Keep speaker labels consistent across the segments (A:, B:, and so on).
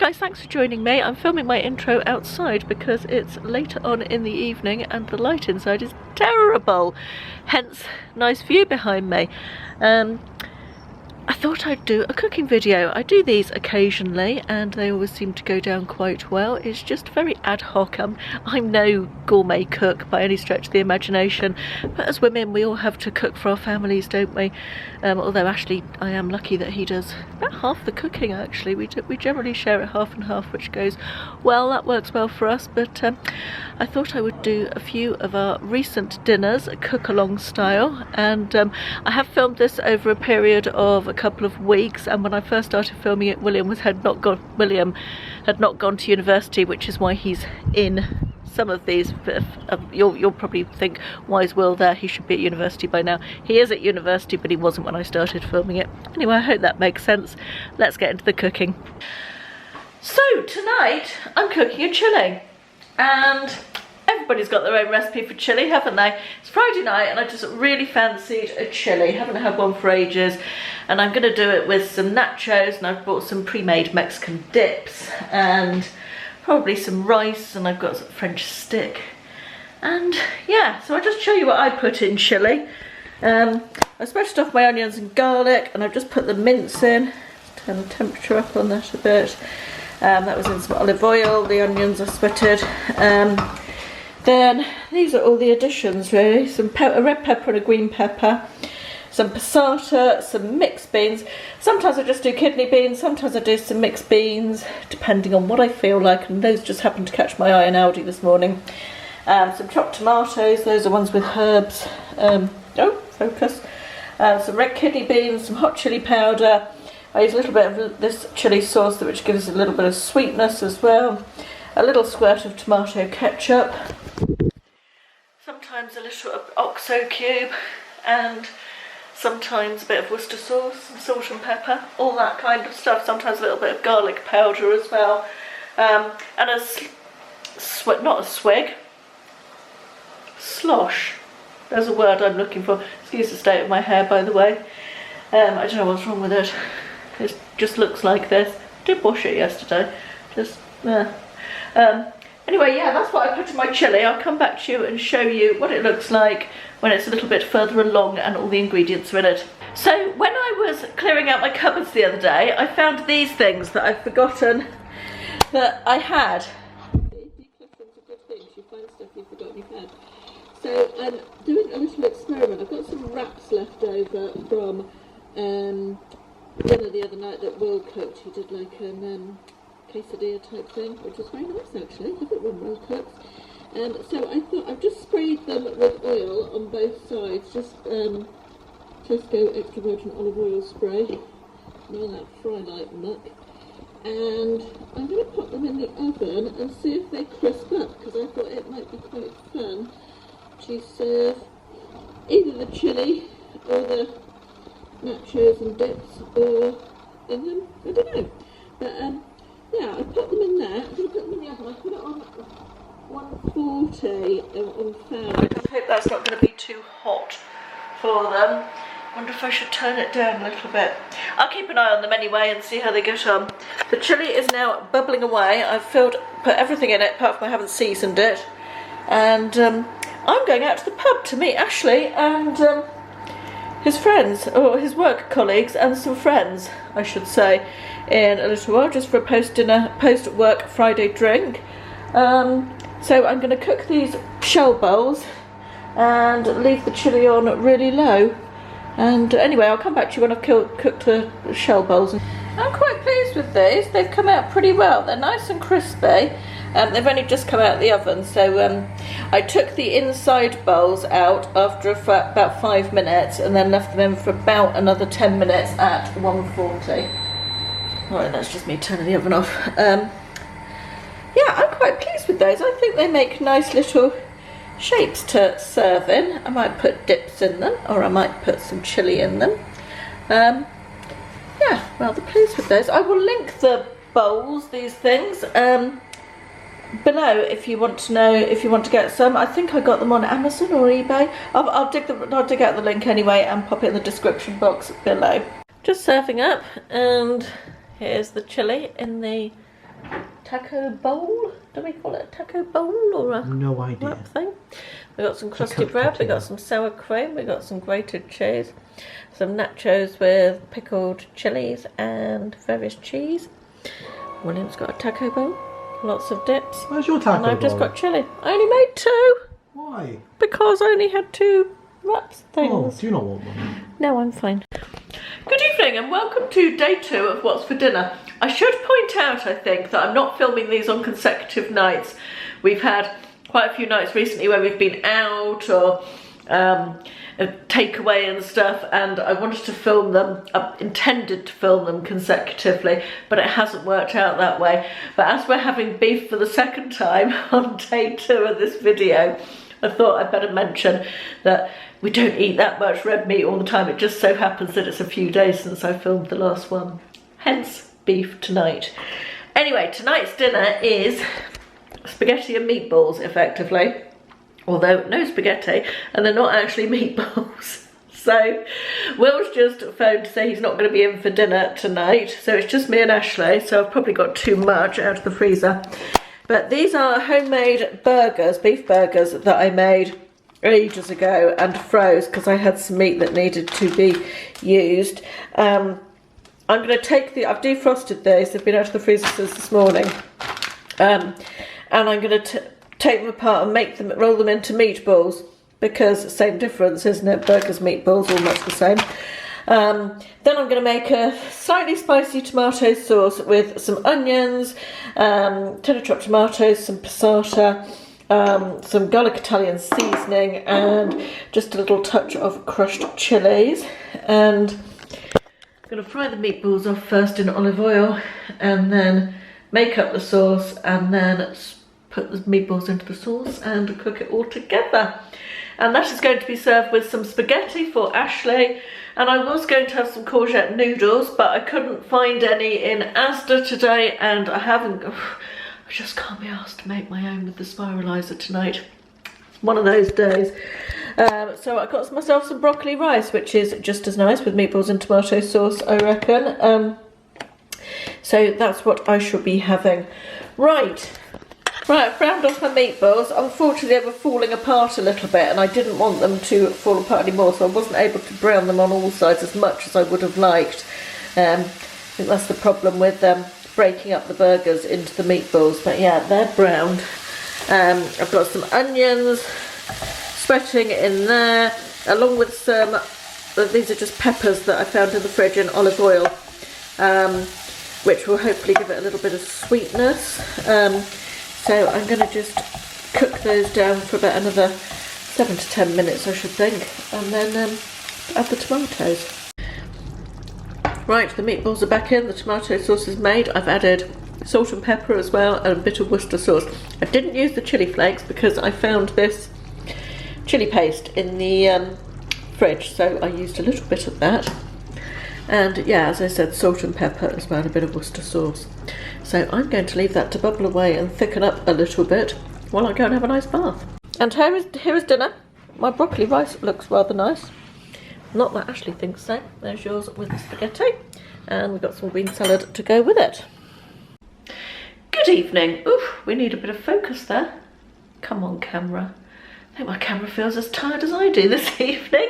A: guys, thanks for joining me. I'm filming my intro outside because it's later on in the evening and the light inside is terrible, hence nice view behind me. I thought I'd do a cooking video. I do these occasionally and they always seem to go down quite well. It's just very ad hoc. I'm no gourmet cook by any stretch of the imagination, but as women we all have to cook for our families, don't we? Although actually I am lucky that he does about half the cooking actually. We generally share it half and half, which goes well, that works well for us, but I thought I would do a few of our recent dinners, Cookalong style, and I have filmed this over a period of a couple of weeks, and when I first started filming it, William had not gone to university, which is why he's in some of these. You'll probably think, why is Will there? He should be at university by now. He is at university, but he wasn't when I started filming it. Anyway, I hope that makes sense. Let's get into the cooking. So tonight I'm cooking a chilli, and everybody's got their own recipe for chilli, haven't they? It's Friday night and I just really fancied a chilli. Haven't had one for ages, and I'm going to do it with some nachos, and I've bought some pre-made Mexican dips and probably some rice, and I've got some French stick, and yeah, so I'll just show you what I put in chilli. I splashed off my onions and garlic, and I've just put the mince in. Turn the temperature up on that a bit. That was in some olive oil. The onions are spitted. Then these are all the additions really. A red pepper and a green pepper, some passata, some mixed beans. Sometimes I just do kidney beans, sometimes I do some mixed beans, depending on what I feel like, and those just happened to catch my eye in Aldi this morning. Some chopped tomatoes, those are ones with herbs. Focus. Some red kidney beans, some hot chilli powder. I use a little bit of this chilli sauce, which gives a little bit of sweetness as well. A little squirt of tomato ketchup. Sometimes a little oxo cube, and sometimes a bit of Worcester sauce and salt and pepper, all that kind of stuff. Sometimes a little bit of garlic powder as well, and not a swig, slosh. There's a word I'm looking for. Excuse the state of my hair, by the way. I don't know what's wrong with it. It just looks like this. I did wash it yesterday. Anyway, yeah, that's what I put in my chilli. I'll come back to you and show you what it looks like when it's a little bit further along and all the ingredients are in it. So when I was clearing out my cupboards the other day, I found these things that I've forgotten that I had. Decluttering are good things. You find stuff you've forgotten you've had. So I'm doing a little experiment. I've got some wraps left over from dinner the other night that Will cooked. He did like quesadilla type thing, which was very nice actually. I think one well cooked. So I thought I've just sprayed them with oil on both sides, just Tesco extra virgin olive oil spray, all that fry like muck, and I'm going to put them in the oven and see if they crisp up, because I thought it might be quite fun to serve either the chilli or the nachos and dips or in them, I don't know, but yeah, I put them in there. I'm going to put them in the oven. I put it on 140 on fan. I hope that's not going to be too hot for them. I wonder if I should turn it down a little bit. I'll keep an eye on them anyway and see how they get on. The chilli is now bubbling away. I've put everything in it apart from I haven't seasoned it. And I'm going out to the pub to meet Ashley and his friends, or his work colleagues, and some friends, I should say, in a little while, just for a post-work Friday drink. So I'm going to cook these shell bowls and leave the chilli on really low. And anyway, I'll come back to you when I've cooked the shell bowls. I'm quite pleased with these. They've come out pretty well. They're nice and crispy. They've only just come out of the oven, so I took the inside bowls out after about 5 minutes and then left them in for about another 10 minutes at 140. Right, that's just me turning the oven off. Yeah, I'm quite pleased with those. I think they make nice little shapes to serve in. I might put dips in them, or I might put some chilli in them. Yeah, rather pleased with those. I will link the bowls, these things, below if you want to know, if you want to get some. I think I got them on Amazon or eBay. I'll dig out the link anyway and pop it in the description box below. Just serving up, and here's the chilli in the taco bowl. Do we call it a taco bowl or a
B: No idea.
A: wrap thing? We got some crusty bread. We got some sour cream. We got some grated cheese. Some nachos with pickled chilies and various cheese. William's got a taco bowl. Lots of dips.
B: Where's your taco bowl?
A: And I've just got chili. I only made 2.
B: Why?
A: Because I only had 2 wraps things.
B: Oh, do you not want one?
A: No, I'm fine. Good evening and welcome to day 2 of What's for Dinner. I should point out, I think, that I'm not filming these on consecutive nights. We've had quite a few nights recently where we've been out or a takeaway and stuff, and I wanted to film them, intended to film them consecutively, but it hasn't worked out that way. But as we're having beef for the second time on day 2 of this video, I thought I'd better mention that we don't eat that much red meat all the time. It just so happens that it's a few days since I filmed the last one. Hence, beef tonight. Anyway, tonight's dinner is spaghetti and meatballs, effectively. Although, no spaghetti, and they're not actually meatballs. So, Will's just phoned to say he's not going to be in for dinner tonight. So it's just me and Ashley, so I've probably got too much out of the freezer. But these are homemade burgers, beef burgers, that I made ages ago and froze because I had some meat that needed to be used. I'm going to take I've defrosted these, they've been out of the freezer since this morning. And I'm going to take them apart and roll them into meatballs, because same difference, isn't it? Burgers, meatballs, all much the same. Then I'm going to make a slightly spicy tomato sauce with some onions, tender chopped tomatoes, some passata, some garlic Italian seasoning, and just a little touch of crushed chilies. And I'm going to fry the meatballs off first in olive oil, and then make up the sauce, and then put the meatballs into the sauce and cook it all together. And that is going to be served with some spaghetti for Ashley, and I was going to have some courgette noodles, but I couldn't find any in Asda today, and I just can't be asked to make my own with the spiralizer tonight. It's one of those days. So I got myself some broccoli rice, which is just as nice with meatballs and tomato sauce, I reckon. So that's what I shall be having. Right, I've browned off my meatballs. Unfortunately, they were falling apart a little bit, and I didn't want them to fall apart anymore, so I wasn't able to brown them on all sides as much as I would have liked. I think that's the problem with breaking up the burgers into the meatballs. But yeah, they're browned. I've got some onions sweating in there, along with some, these are just peppers that I found in the fridge in olive oil, which will hopefully give it a little bit of sweetness. So I'm going to just cook those down for about another 7 to 10 minutes, I should think, and then add the tomatoes. Right, the meatballs are back in, the tomato sauce is made. I've added salt and pepper as well, and a bit of Worcester sauce. I didn't use the chilli flakes because I found this chilli paste in the fridge, so I used a little bit of that. And yeah, as I said, salt and pepper as well, a bit of Worcester sauce. So I'm going to leave that to bubble away and thicken up a little bit while I go and have a nice bath. And here is dinner. My broccoli rice looks rather nice. Not that Ashley thinks so. There's yours with the spaghetti. And we've got some green salad to go with it. Good evening. Oof, we need a bit of focus there. Come on, camera. I think my camera feels as tired as I do this evening.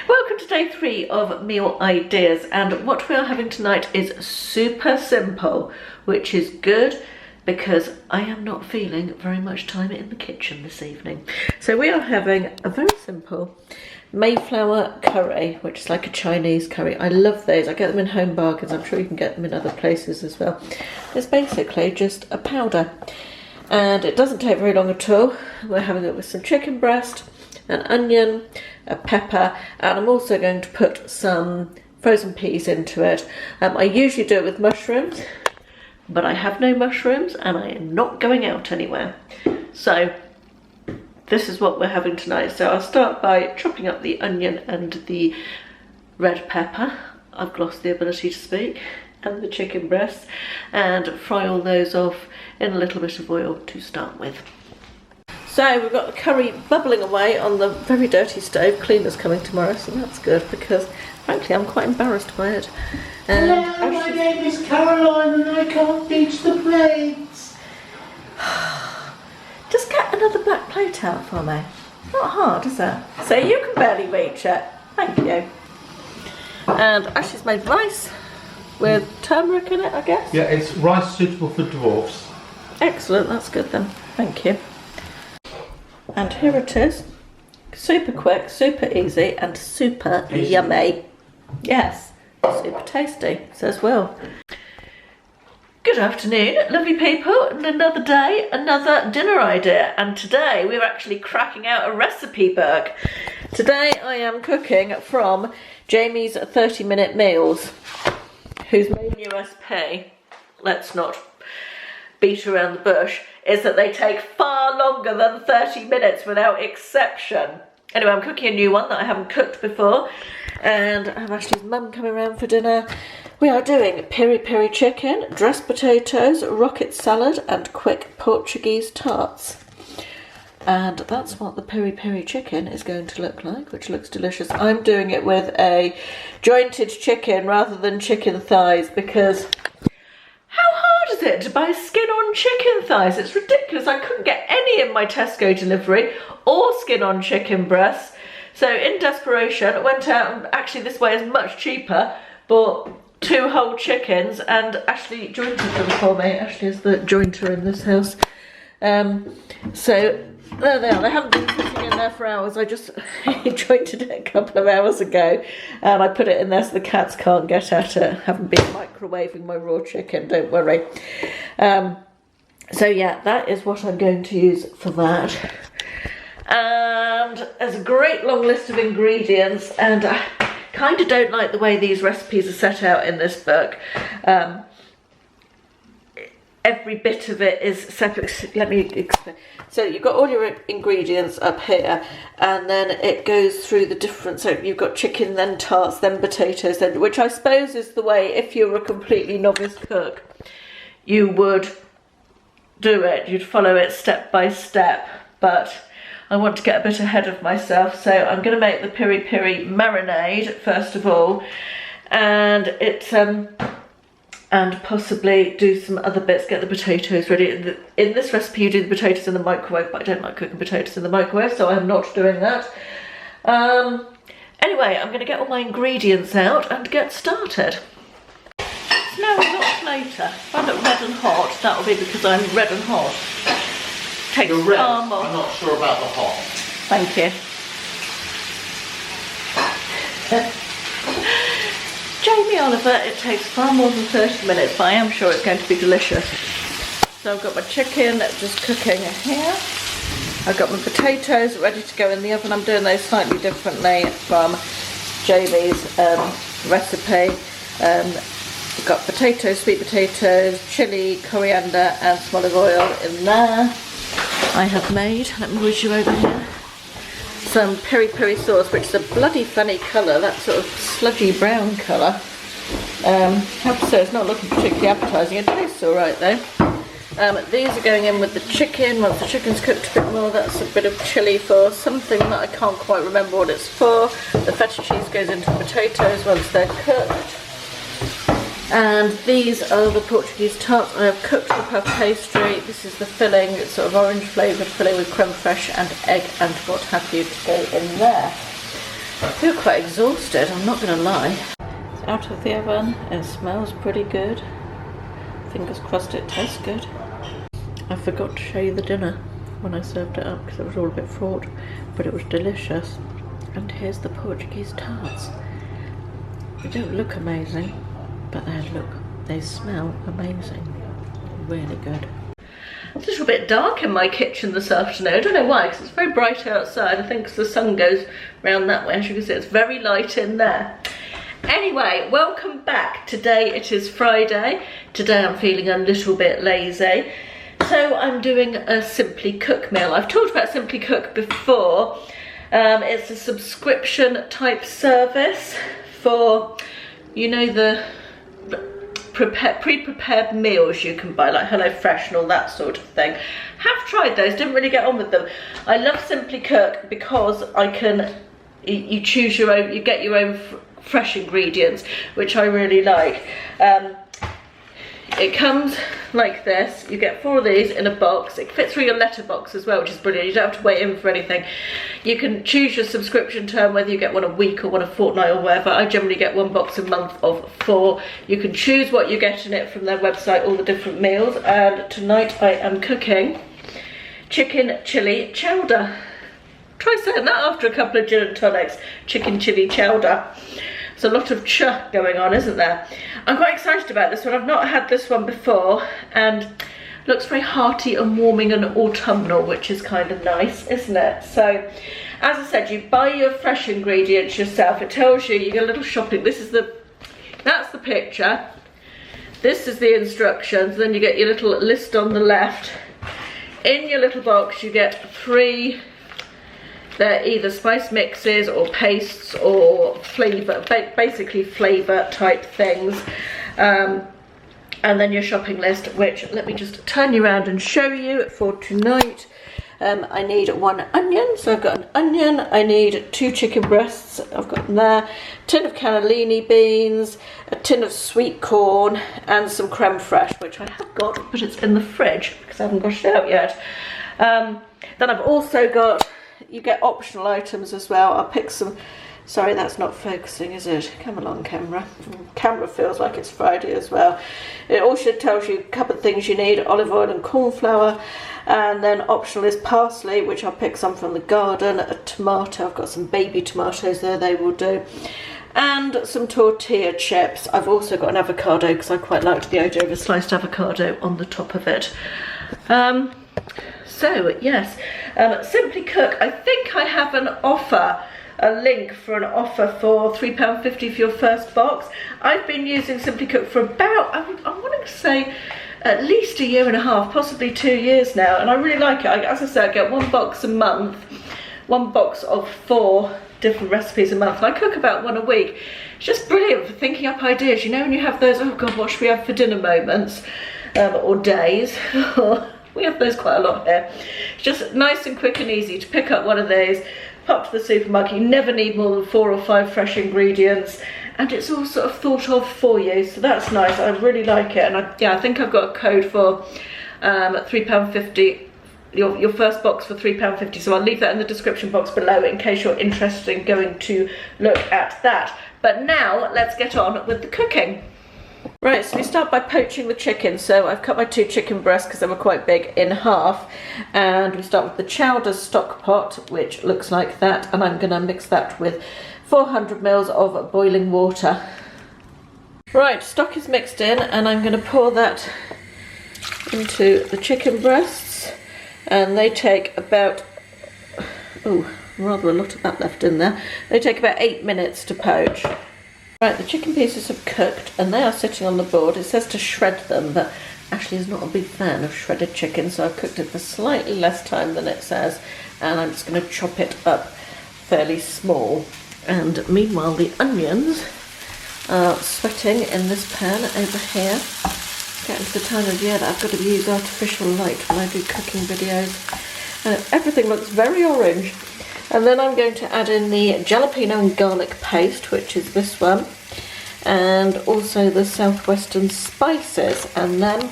A: Welcome to day 3 of Meal Ideas, and what we are having tonight is super simple, which is good because I am not feeling very much time in the kitchen this evening. So we are having a very simple Mayflower curry, which is like a Chinese curry. I love those. I get them in Home Bargains. I'm sure you can get them in other places as well. It's basically just a powder, and it doesn't take very long at all. We're having it with some chicken breast, an onion, a pepper, and I'm also going to put some frozen peas into it. I usually do it with mushrooms, but I have no mushrooms and I am not going out anywhere. So this is what we're having tonight. So I'll start by chopping up the onion and the red pepper. I've lost the ability to speak. And the chicken breasts, and fry all those off in a little bit of oil to start with. So we've got the curry bubbling away on the very dirty stove. Cleaner's coming tomorrow, so that's good because frankly I'm quite embarrassed by it.
B: Hello, my name is Caroline and I can't reach the plates.
A: Just get another black plate out for me. Not hard, is it? So you can barely reach it. Thank you. And Ashley's made rice with turmeric in it, I guess.
B: Yeah, it's rice suitable for dwarfs.
A: Excellent, that's good then. Thank you. And here it is. Super quick, super easy, and super yummy. Yes, super tasty, says Will. Good afternoon, lovely people, and another day, another dinner idea. And today we're actually cracking out a recipe book. Today I am cooking from Jamie's 30-minute meals, whose main USP, let's not beat around the bush, is that they take far longer than 30 minutes without exception. Anyway, I'm cooking a new one that I haven't cooked before, and I have Ashley's mum coming around for dinner. We are doing peri chicken, dressed potatoes, rocket salad, and quick Portuguese tarts. And that's what the peri chicken is going to look like, which looks delicious. I'm doing it with a jointed chicken rather than chicken thighs because how hard is it to buy skin-on chicken thighs? It's ridiculous. I couldn't get any in my Tesco delivery or skin-on chicken breasts. So in desperation, I went out and actually this way is much cheaper, bought 2 whole chickens and Ashley jointed them for me. Ashley is the jointer in this house. So there they are. They haven't been sitting in there for hours. I just jointed it a couple of hours ago and I put it in there so the cats can't get at it. Haven't been microwaving my raw chicken, don't worry. So yeah, that is what I'm going to use for that. And there's a great long list of ingredients and I kind of don't like the way these recipes are set out in this book. Every bit of it is separate. Let me explain. So you've got all your ingredients up here and then it goes through the different, so you've got chicken, then tarts, then potatoes, then, which I suppose is the way, if you're a completely novice cook, you would do it. You'd follow it step by step, but I want to get a bit ahead of myself, so I'm going to make the peri marinade first of all, and it's and possibly do some other bits, get the potatoes ready. In this recipe you do the potatoes in the microwave, but I don't like cooking potatoes in the microwave, so I'm not doing that. Anyway, I'm going to get all my ingredients out and get started. It's now a lot later. If I look red and hot, that'll be because I'm red and hot. Takes
B: You're red.
A: far more.
B: I'm not sure about the hot.
A: Thank you. Jamie Oliver, it takes far more than 30 minutes, but I am sure it's going to be delicious. So I've got my chicken just cooking here. I've got my potatoes ready to go in the oven. I'm doing those slightly differently from Jamie's recipe. I've got potatoes, sweet potatoes, chilli, coriander and some olive oil in there. I have made, let me whiz you over here, some peri sauce, which is a bloody funny colour, that sort of sludgy brown colour. I have to say it's not looking particularly appetising, it tastes alright though. These are going in with the chicken. Once the chicken's cooked a bit more, that's a bit of chilli for something that I can't quite remember what it's for. The feta cheese goes into the potatoes once they're cooked. And these are the Portuguese tarts. I have cooked the puff pastry. This is the filling, it's sort of orange flavoured filling with creme fraiche and egg and what have you to go in there. I feel quite exhausted, I'm not going to lie. It's out of the oven, it smells pretty good. Fingers crossed it tastes good. I forgot to show you the dinner when I served it up because it was all a bit fraught, but it was delicious. And here's the Portuguese tarts. They don't look amazing, but they smell amazing. Really good. It's a little bit dark in my kitchen this afternoon. I don't know why, because it's very bright outside. I think because the sun goes round that way. As you can see, it's very light in there. Anyway, welcome back. Today it is Friday. Today I'm feeling a little bit lazy. So I'm doing a Simply Cook meal. I've talked about Simply Cook before. It's a subscription type service for, you know, the pre-prepared meals you can buy, like HelloFresh and all that sort of thing. Have tried those, didn't really get on with them. I love Simply Cook because I can you choose your own, you get your own fresh ingredients, which I really like. It comes like this. You get 4 of these in a box. It fits through your letterbox as well, which is brilliant. You don't have to wait in for anything. You can choose your subscription term, whether you get one a week or one a fortnight or whatever. I generally get 1 box a month of 4. You can choose what you get in it from their website, all the different meals. And tonight I am cooking chicken chili chowder. Try saying that after a couple of gin and tonics. Chicken chili chowder. There's a lot of ch going on, isn't there? I'm quite excited about this one. I've not had this one before, and looks very hearty and warming and autumnal, which is kind of nice, isn't it? So, as I said, you buy your fresh ingredients yourself. It tells you, you get a little shopping. That's the picture. This is the instructions. Then you get your little list on the left. In your little box, you get 3. They're either spice mixes or pastes or flavour, basically flavour type things. And then your shopping list, which, let me just turn you around and show you for tonight. I need 1 onion, so I've got an onion. I need 2 chicken breasts, I've got them there. A tin of cannellini beans, a tin of sweet corn, and some creme fraiche, which I have got, but it's in the fridge because I haven't got it out yet. Then I've also got, you get optional items as well. I'll pick some, sorry, that's not focusing, is it? Come along, camera. Camera feels like it's Friday as well. It also tells you a couple of things you need: olive oil and corn flour. And then optional is parsley, which I'll pick some from the garden. A tomato, I've got some baby tomatoes there, they will do. And some tortilla chips. I've also got an avocado because I quite liked the idea of a sliced avocado on the top of it. So yes, Simply Cook, I think I have an offer, a link for an offer for £3.50 for your first box. I've been using Simply Cook for about, I want to say, at least 1.5 years, possibly 2 years now, and I really like it. As I said, I get 1 box a month, 1 box of 4 different recipes a month, and I cook about 1 a week. It's just brilliant for thinking up ideas. You know, when you have those, oh God, what should we have for dinner moments, or days. We have those quite a lot here. It's just nice and quick and easy to pick up one of these, pop to the supermarket. You never need more than 4 or 5 fresh ingredients, and it's all sort of thought of for you, so that's nice. I really like it, and I think I've got a code for £3.50, your first box for £3.50, so I'll leave that in the description box below in case you're interested in going to look at that. But now let's get on with the cooking. Right, so we start by poaching the chicken. So I've cut my 2 chicken breasts because they were quite big in half, and we start with the chowder stock pot, which looks like that, and I'm going to mix that with 400 ml of boiling water. Right, stock is mixed in, and I'm going to pour that into the chicken breasts, and they take about, oh, rather a lot of that left in there. They take about 8 minutes to poach. Right, the chicken pieces have cooked and they are sitting on the board. It says to shred them, but Ashley is not a big fan of shredded chicken, so I've cooked it for slightly less time than it says, and I'm just going to chop it up fairly small. And meanwhile, the onions are sweating in this pan over here. Getting to the time of year that I've got to use artificial light when I do cooking videos. And everything looks very orange. And then I'm going to add in the jalapeno and garlic paste, which is this one, and also the southwestern spices. And then, I'm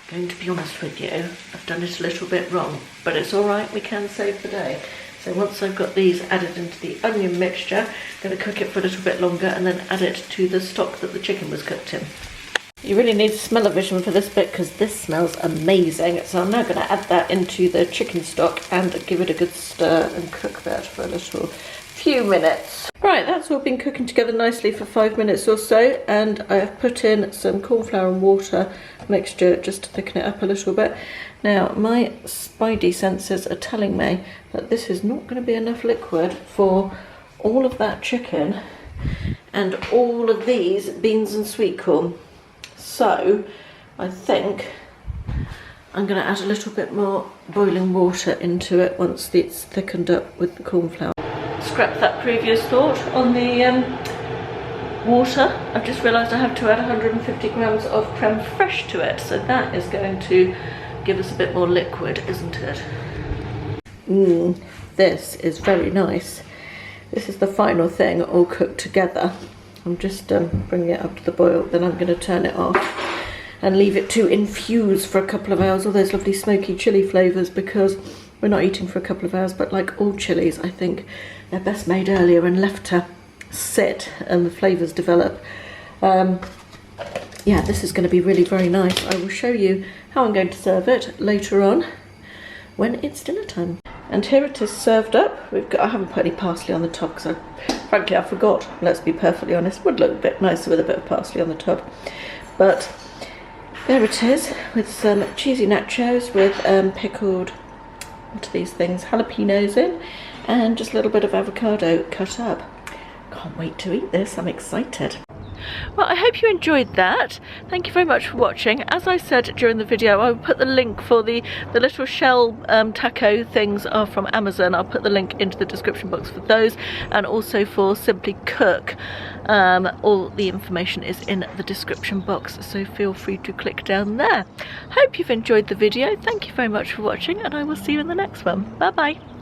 A: going to be honest with you, I've done it a little bit wrong, but it's alright, we can save the day. So once I've got these added into the onion mixture, I'm going to cook it for a little bit longer and then add it to the stock that the chicken was cooked in. You really need smell-o-vision for this bit because this smells amazing. So I'm now going to add that into the chicken stock and give it a good stir and cook that for a little few minutes. Right, that's all been cooking together nicely for 5 minutes or so, and I have put in some corn flour and water mixture just to thicken it up a little bit. Now, my spidey senses are telling me that this is not going to be enough liquid for all of that chicken and all of these beans and sweet corn. So I think I'm going to add a little bit more boiling water into it once it's thickened up with the corn flour. Scrap that previous thought on the water. I've just realised I have to add 150 grams of creme fraiche to it, so that is going to give us a bit more liquid, isn't it? This is very nice. this is the final thing all cooked together. I'm just bringing it up to the boil, then I'm going to turn it off and leave it to infuse for a couple of hours, all those lovely smoky chilli flavours, because we're not eating for a couple of hours, but like all chilies, I think they're best made earlier and left to sit and the flavours develop. Yeah, this is going to be really very nice. I will show you how I'm going to serve it later on when it's dinner time. And here it is served up. I haven't put any parsley on the top because frankly I forgot, let's be perfectly honest. Would look a bit nicer with a bit of parsley on the top. But there it is with some cheesy nachos with pickled, what are these things, jalapenos in, and just a little bit of avocado cut up. Can't wait to eat this, I'm excited. Well, I hope you enjoyed that. Thank you very much for watching. As I said during the video, I will put the link for the little shell taco things are from Amazon. I'll put the link into the description box for those, and also for Simply Cook. All the information is in the description box, so feel free to click down there. Hope you've enjoyed the video. Thank you very much for watching, and I will see you in the next one. Bye bye.